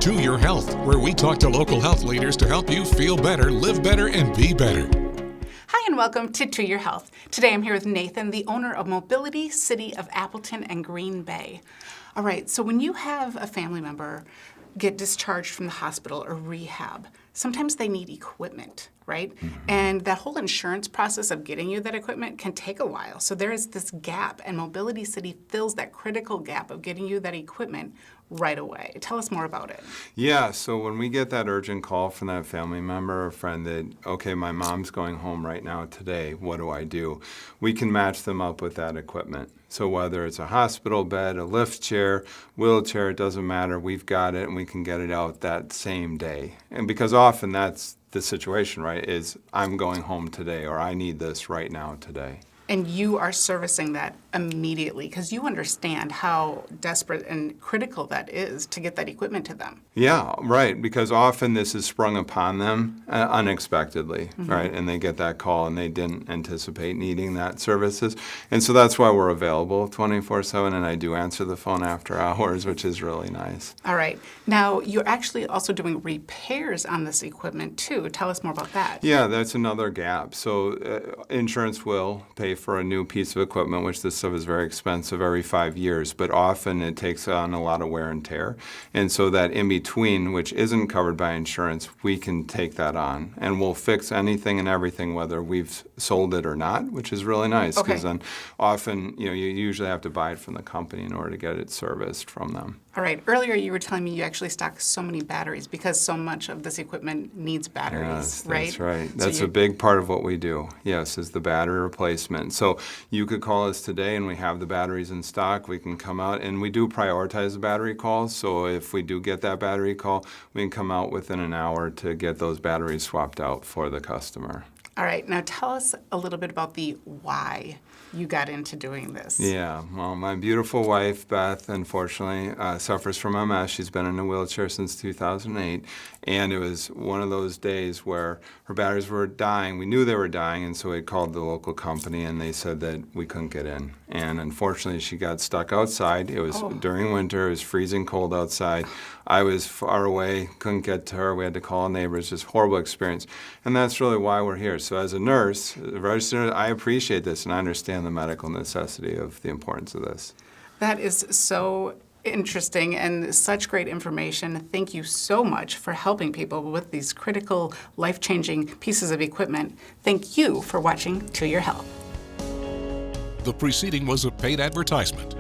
To Your Health, where we talk to local health leaders to help you feel better, live better, and be better. Hi and welcome to Your Health. Today I'm here with Nathan, the owner of Mobility City of Appleton and Green Bay. All right, so when you have a family member get discharged from the hospital or rehab, sometimes they need equipment, right? And that whole insurance process of getting you that equipment can take a while. So there is this gap, and Mobility City fills that critical gap of getting you that equipment right away. Tell us more about it. Yeah, so when we get that urgent call from that family member or friend that, okay, my mom's going home right now today, what do I do? We can match them up with that equipment. So whether it's a hospital bed, a lift chair, wheelchair, it doesn't matter. We've got it and we can get it out that same day. And because often that's the situation, right, is I'm going home today or I need this right now today. And you are servicing that immediately because you understand how desperate and critical that is to get that equipment to them. Yeah, right, because often this is sprung upon them unexpectedly, right? And they get that call and they didn't anticipate needing that services. And so that's why we're available 24/7, and I do answer the phone after hours, which is really nice. All right. Now, you're actually also doing repairs on this equipment too. Tell us more about that. Yeah, that's another gap. So insurance will pay for a new piece of equipment, which this stuff is very expensive every 5 years, but often it takes on a lot of wear and tear. And so that in between, which isn't covered by insurance, we can take that on and we'll fix anything and everything, whether we've sold it or not, which is really nice because then often, you usually have to buy it from the company in order to get it serviced from them. All right. Earlier, you were telling me you actually stock so many batteries because so much of this equipment needs batteries, Yes, right? that's right. So That's a big part of what we do, yes, is the battery replacement. So you could call us today and we have the batteries in stock. We can come out and we do prioritize the battery calls. So if we do get that battery call, we can come out within an hour to get those batteries swapped out for the customer. All right. Now, tell us a little bit about the why you got into doing this. Yeah, well, my beautiful wife, Beth, unfortunately, suffers from MS. She's been in a wheelchair since 2008, and it was one of those days where her batteries were dying. We knew they were dying, and so we called the local company, and they said that we couldn't get in. And unfortunately, she got stuck outside. It was during winter. It was freezing cold outside. I was far away, couldn't get to her. We had to call neighbors. Just horrible experience. And that's really why we're here. So as a nurse, a registered nurse, I appreciate this, and I understand the medical necessity of the importance of this. That is so interesting and such great information. Thank you so much for helping people with these critical, life-changing pieces of equipment. Thank you for watching To Your Health. The preceding was a paid advertisement.